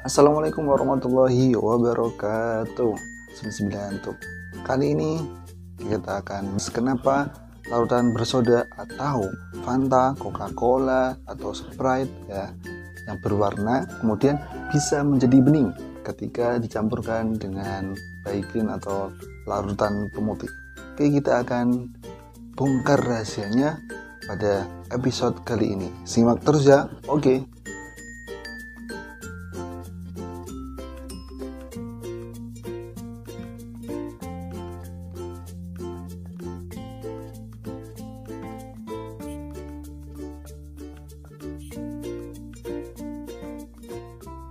Assalamualaikum warahmatullahi wabarakatuh. 99 untuk kali ini kita akan kenapa larutan bersoda atau Fanta, Coca-Cola atau Sprite ya yang berwarna kemudian bisa menjadi bening ketika dicampurkan dengan Baiklin atau larutan pemutih. Oke, kita akan bongkar rahasianya pada episode kali ini. Simak terus ya. Oke.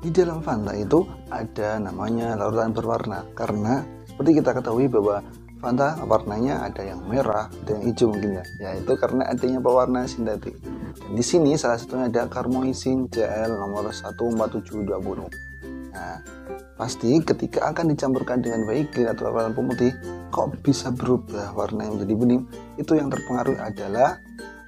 Di dalam Fanta itu ada namanya larutan berwarna, karena seperti kita ketahui bahwa Fanta warnanya ada yang merah, ada yang hijau mungkin ya itu karena adanya pewarna sintetik. Dan di sini salah satunya ada Carmoisin CL nomor 14720. Nah, pasti ketika akan dicampurkan dengan Baiklin atau larutan pemutih, kok bisa berubah warna yang menjadi bening? Itu yang terpengaruh adalah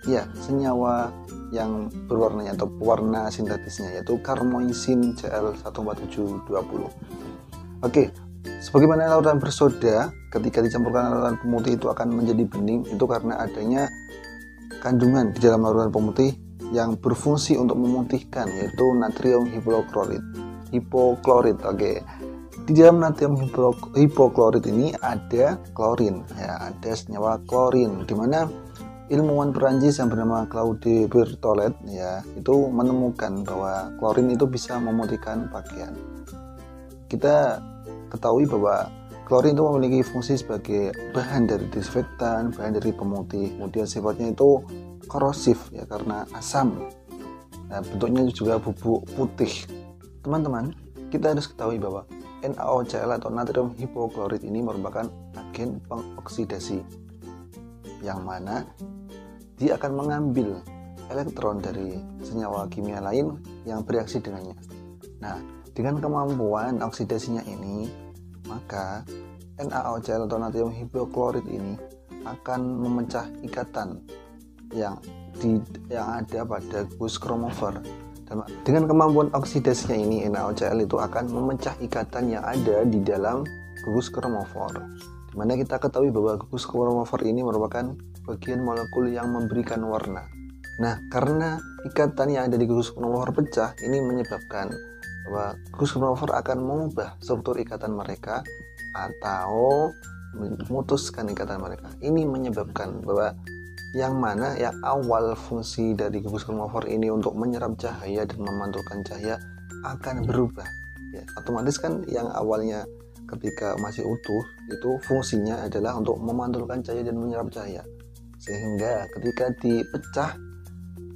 ya senyawa yang berwarnanya atau pewarna sintetisnya, yaitu Carmoisin CL 14720. Oke, sebagaimana larutan bersoda ketika dicampurkan larutan pemutih itu akan menjadi bening, itu karena adanya kandungan di dalam larutan pemutih yang berfungsi untuk memutihkan, yaitu natrium hipoklorit. Oke, di dalam natrium hipoklorit ini ada klorin ya, ada senyawa klorin, di mana ilmuwan Perancis yang bernama Claude Berthollet ya itu menemukan bahwa klorin itu bisa memutihkan pakaian. Kita ketahui bahwa klorin itu memiliki fungsi sebagai bahan dari disinfektan, bahan dari pemutih, kemudian sifatnya itu korosif ya karena asam. Nah, bentuknya juga bubuk putih. Teman-teman, kita harus ketahui bahwa NaOCl atau natrium hipoklorit ini merupakan agen pengoksidasi, yang mana dia akan mengambil elektron dari senyawa kimia lain yang bereaksi dengannya. Nah, dengan kemampuan oksidasinya ini, maka NaOCl atau natrium hipoklorit ini akan memecah ikatan yang ada pada gugus kromofor. Dan dengan kemampuan oksidasinya ini, NaOCl itu akan memecah ikatan yang ada di dalam gugus kromofor. Dimana kita ketahui bahwa gugus kromofor ini merupakan bagian molekul yang memberikan warna. Nah, karena ikatan yang ada di gugus kromofor pecah, ini menyebabkan bahwa gugus kromofor akan mengubah struktur ikatan mereka atau memutuskan ikatan mereka. Ini menyebabkan bahwa yang mana yang awal fungsi dari gugus kromofor ini untuk menyerap cahaya dan memantulkan cahaya akan berubah. Ya, otomatis kan yang awalnya ketika masih utuh itu fungsinya adalah untuk memantulkan cahaya dan menyerap cahaya, sehingga ketika dipecah,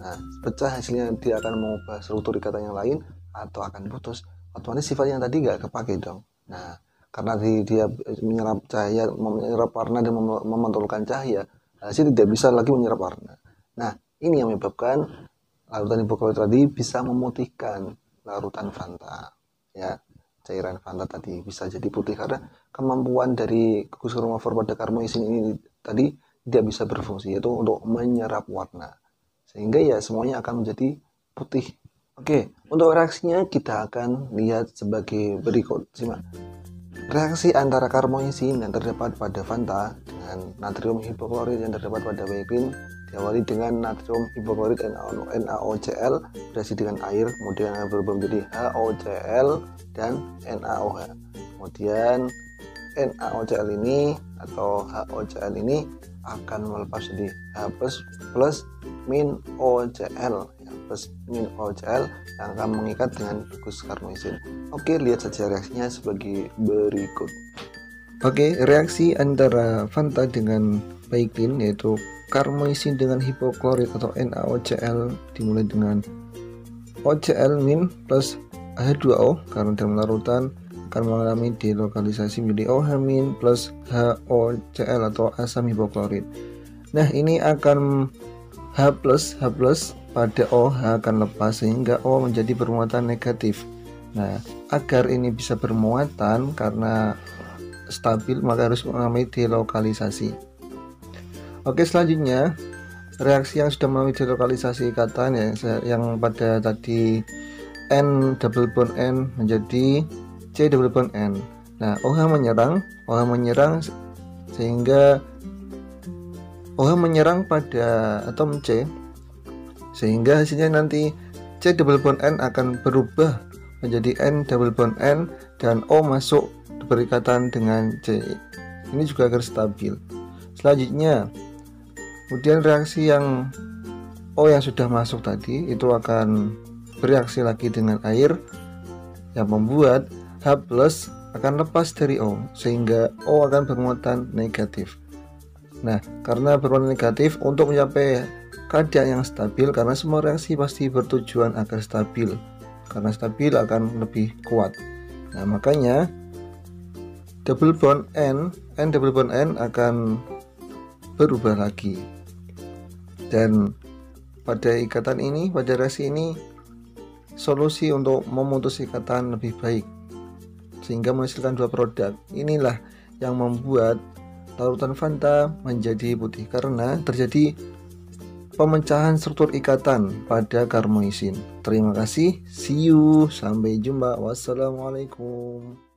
nah pecah hasilnya dia akan mengubah struktur ikatan yang lain atau akan putus, otomatis sifatnya yang tadi nggak kepake dong. Nah, karena dia menyerap cahaya, menyerap warna dan memantulkan cahaya, hasil tidak bisa lagi menyerap warna. Nah, ini yang menyebabkan larutan hipoklorit tadi bisa memutihkan larutan Fanta ya. Cairan Fanta tadi bisa jadi putih karena kemampuan dari gugus kromofor pada Carmoisin ini tadi tidak bisa berfungsi, yaitu untuk menyerap warna, sehingga ya semuanya akan menjadi putih. Oke, untuk reaksinya kita akan lihat sebagai berikut. Simak. Reaksi antara Carmoisin yang terdapat pada Fanta dengan natrium hipoklorit yang terdapat pada Baiklin diawali dengan natrium hipoklorit NaOCl bereaksi dengan air, kemudian berubah menjadi HOCl dan NaOH. Kemudian NaOCl ini atau HOCl ini akan melepas jadi H plus min OCl ya, plus min OCl yang akan mengikat dengan gugus Carmoisin. Oke, lihat saja reaksinya sebagai berikut. Oke, reaksi antara Fanta dengan Baiklin yaitu Carmoisin dengan hipoklorit atau NaOCl dimulai dengan OCl min plus H2O karena dalam larutan akan mengalami delokalisasi menjadi OH min plus HOCl atau asam hipoklorit. Nah, ini akan H plus pada OH akan lepas sehingga O menjadi bermuatan negatif. Nah, agar ini bisa bermuatan karena stabil maka harus mengalami delokalisasi. Oke, selanjutnya reaksi yang sudah melalui delokalisasi ikatan ya, yang pada tadi N double bond N menjadi C double bond N. Nah, OH menyerang sehingga OH menyerang pada atom C, sehingga hasilnya nanti C double bond N akan berubah menjadi N double bond N dan O masuk berikatan dengan C. Ini juga agar stabil. Selanjutnya, kemudian reaksi yang O yang sudah masuk tadi itu akan bereaksi lagi dengan air yang membuat H+ akan lepas dari O, sehingga O akan bermuatan negatif. Nah, karena berwarna negatif, untuk mencapai keadaan yang stabil, karena semua reaksi pasti bertujuan agar stabil, karena stabil akan lebih kuat. Nah, makanya double bond N double bond N akan berubah lagi, dan pada ikatan ini, pada reaksi ini, solusi untuk memutus ikatan lebih baik sehingga menghasilkan dua produk. Inilah yang membuat larutan Fanta menjadi putih, karena terjadi pemecahan struktur ikatan pada karmoisin. Terima kasih, see you, sampai jumpa, wassalamualaikum.